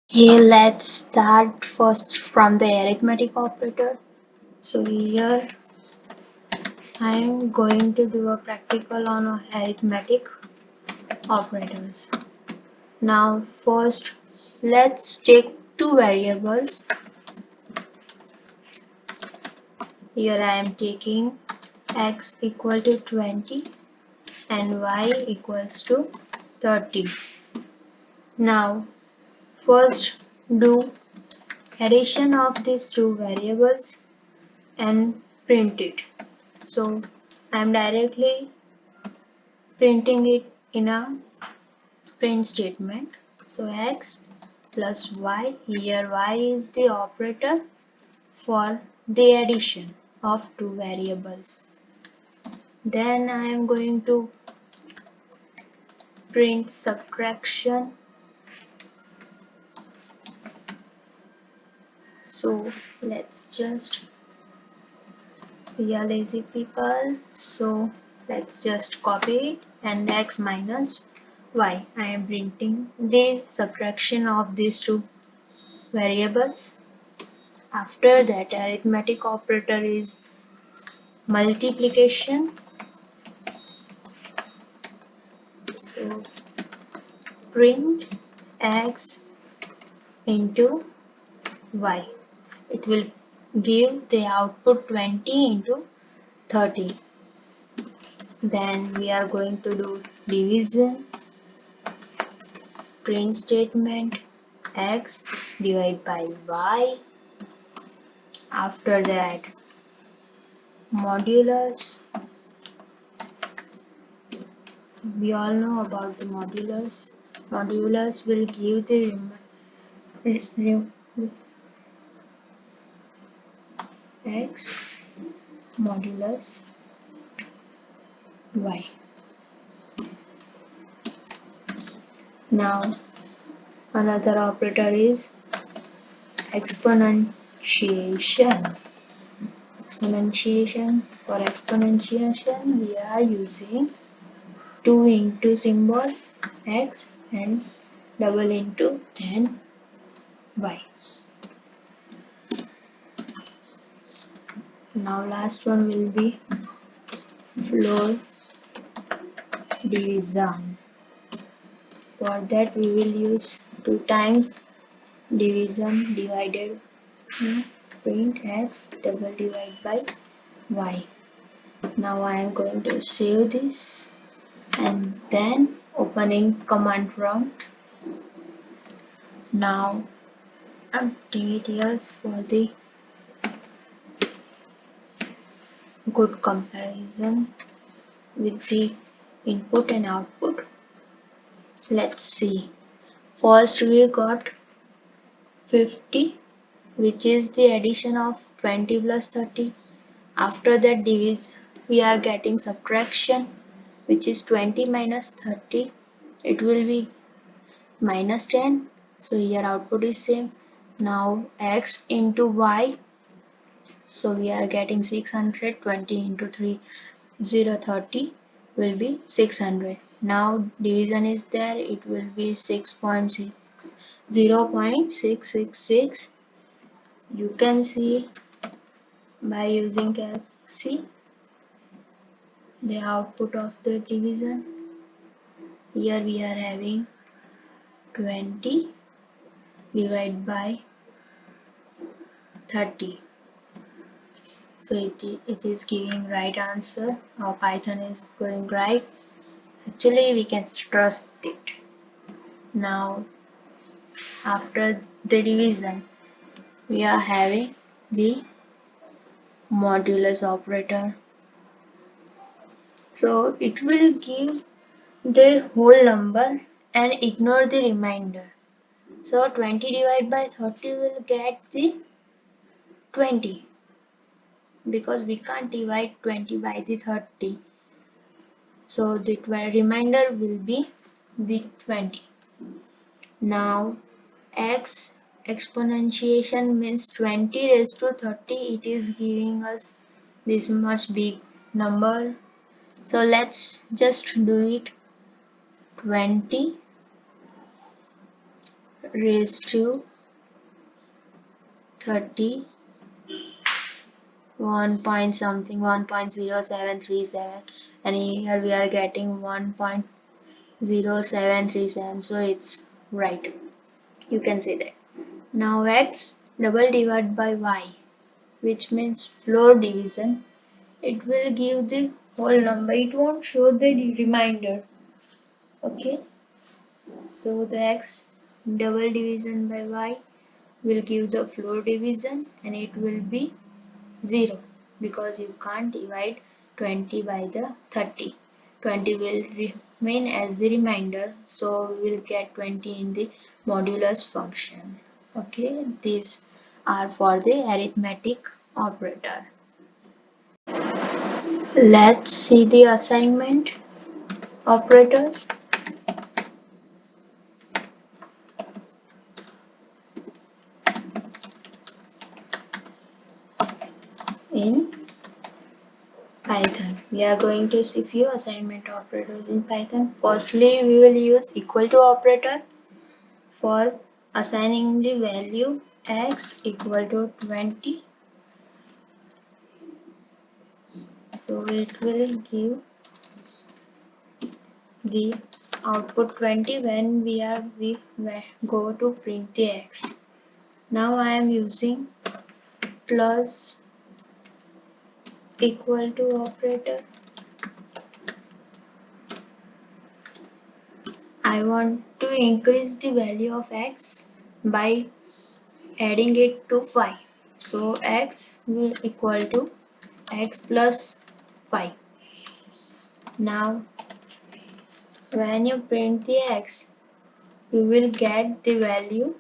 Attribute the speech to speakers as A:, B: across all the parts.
A: Okay, let's start first from the arithmetic operator. So here I am going to do a practical on arithmetic operators. Now first let's take two variables. Here I am taking x equal to 20 and y equals to 30. Now first do addition of these two variables and print it. So I am directly printing it in a print statement. So x plus y, here y is the operator for the addition of two variables. Then I am going to print subtraction. So let's just, we are lazy people, so let's just copy it and x minus y. I am printing the subtraction of these two variables. After that, arithmetic operator is multiplication. So print x into y. It will give the output 20 into 30. Then we are going to do division. Print statement x divided by y. After that, modulus. We all know about the modulus. Modulus will give the x modulus y. Now another operator is exponentiation. For exponentiation we are using 2 into symbol x and double into then y. Now last one will be floor division. For that we will use 2 times division divided print x double divided by y. Now I am going to save this and then opening command prompt. Now I'm putting it here for the good comparison with the input and output. Let's see. First we got 50, which is the addition of 20 plus 30. After that division we are getting subtraction, which is 20 minus 30. It will be minus 10. So here output is same. Now x into y. So we are getting 600. 20 into 3, 30 will be 600. Now division is there. It will be 0.666. You can see by using calc the output of the division. Here we are having 20 divided by 30. So it is giving right answer. Our Python is going right. Actually we can trust it. Now after the division we are having the modulus operator. So it will give the whole number and ignore the remainder. So 20 divided by 30 will get the 20, because we can't divide 20 by the 30. So the remainder will be the 20. Now x exponentiation means 20 raised to 30. It is giving us this much big number. So let's just do it. 20 raised to 30 1 point something 1.0737, and here we are getting 1.0737, so it's right. You can say that. Now x double divided by y, which means floor division. It will give the whole number. It won't show the remainder. Okay. So the x double division by y will give the floor division, and it will be 0 because you can't divide 20 by the 30. 20 will remain as the remainder, so we will get 20 in the modulus function. Okay, these are for the arithmetic operator. Let's see the assignment operators. In Python, we are going to see few assignment operators in Python. Firstly, we will use equal to operator for assigning the value x equal to 20. So it will give the output 20 when we go to print the x. Now I am using plus equal to operator. I want to increase the value of x by adding it to 5. So x will equal to x plus 5. Now when you print the x, you will get the value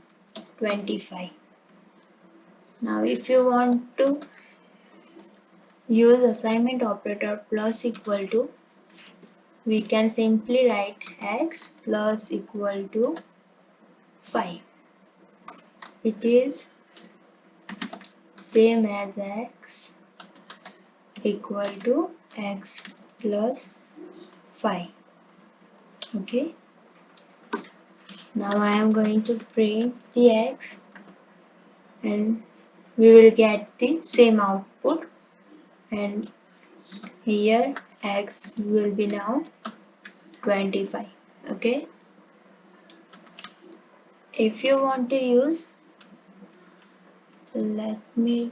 A: 25. Now if you want to use assignment operator plus equal to, we can simply write x plus equal to 5. It is same as x equal to x plus 5. Okay. Now I am going to print the x, and we will get the same output, and here x will be now 25. Okay. If you want to use, let me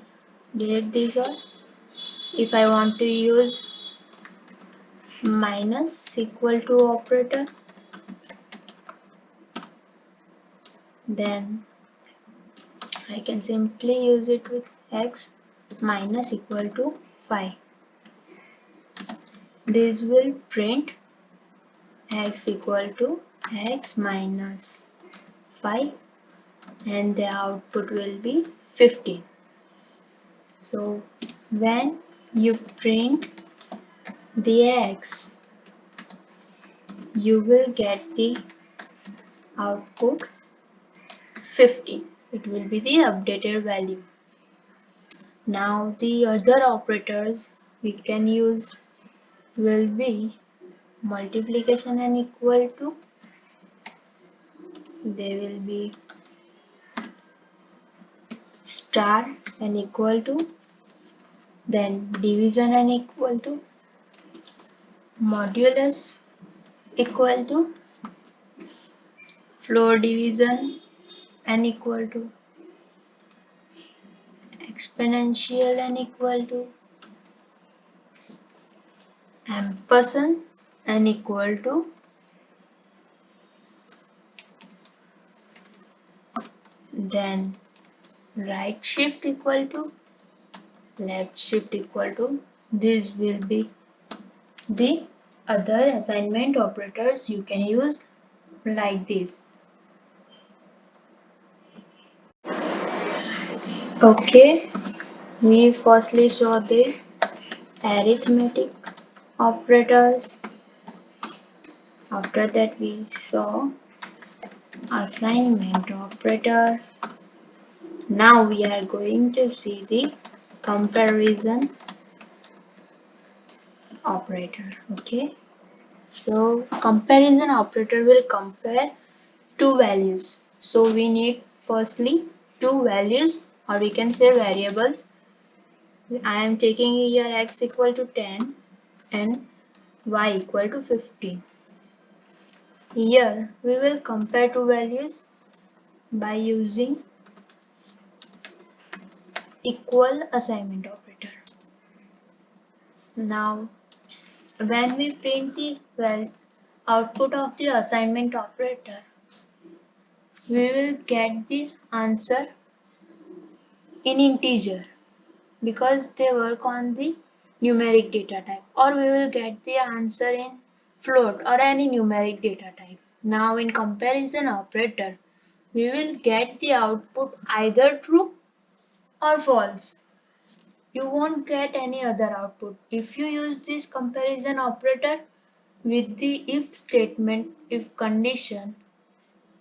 A: delete this all. If I want to use minus equal to operator, then I can simply use it with x minus equal to 5. This will print x equal to x minus 5, and the output will be 15. So when you print the x, you will get the output 15. It will be the updated value. Now the other operators we can use will be multiplication and equal to. They will be star and equal to, then division and equal to, modulus equal to, floor division and equal to, exponential and equal to, ampersand and equal to, then right shift equal to, left shift equal to. This will be the other assignment operators you can use like this. Okay, we firstly saw the arithmetic operators. After that we saw assignment operator. Now we are going to see the comparison operator. Okay, so comparison operator will compare two values. So we need firstly two values, or we can say variables. I am taking here x equal to 10 and y equal to 15. Here we will compare two values by using equal assignment operator. Now when we print the output of the assignment operator, we will get the answer in integer because they work on the numeric data type, or we will get the answer in float or any numeric data type. Now in comparison operator, we will get the output either true or false. You won't get any other output. If you use this comparison operator with the if statement, if condition,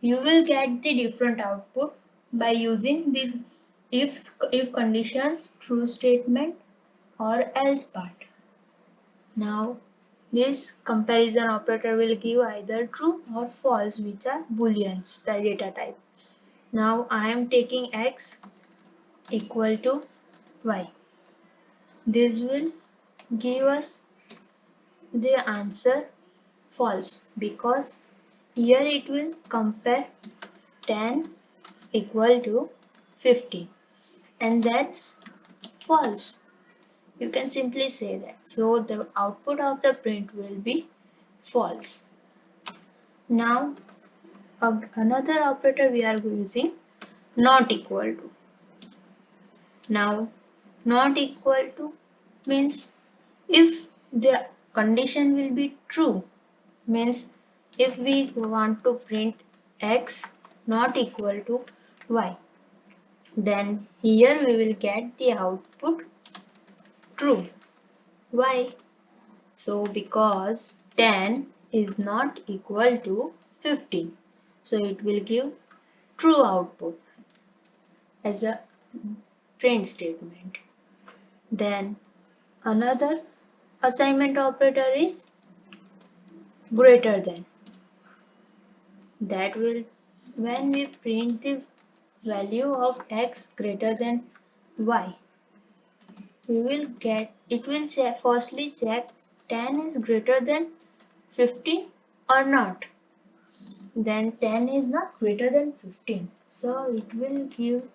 A: you will get the different output by using the if conditions true statement or else part. Now this comparison operator will give either true or false, which are booleans data type. Now I am taking x equal to y. This will give us the answer false because here it will compare 10 equal to 15, and that's false. You can simply say that. So the output of the print will be false. Now another operator we are using, not equal to. Now not equal to means if the condition will be true, means if we want to print x not equal to y, then here we will get the output true. Why? So because 10 is not equal to 15, so it will give true output as a print statement. Then another assignment operator is greater than. That will, when we print the value of x greater than y, we will get, it will firstly check 10 is greater than 15 or not. Then 10 is not greater than 15, so it will give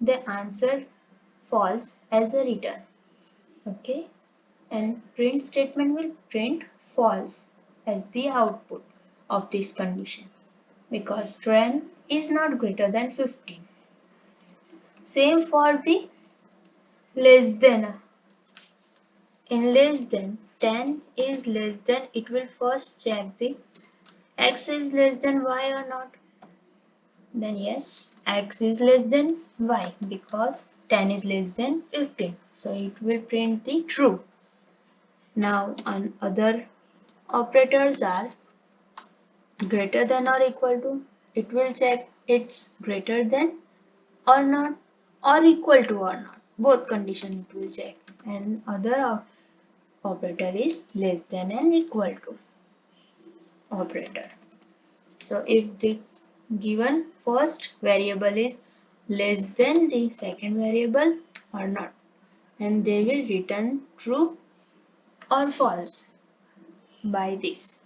A: the answer false as a return. Okay, and print statement will print false as the output of this condition because 10 is not greater than 15. Same for the less than. In less than, 10 is less than, it will first check the x is less than y or not. Then yes, x is less than y because 10 is less than 15. So it will print the true. Now other operators are greater than or equal to. It will check it's greater than or not, or equal to or not. Both conditions it will check. And other operator is less than and equal to operator. So if the given first variable is less than the second variable or not, and they will return true or false by this.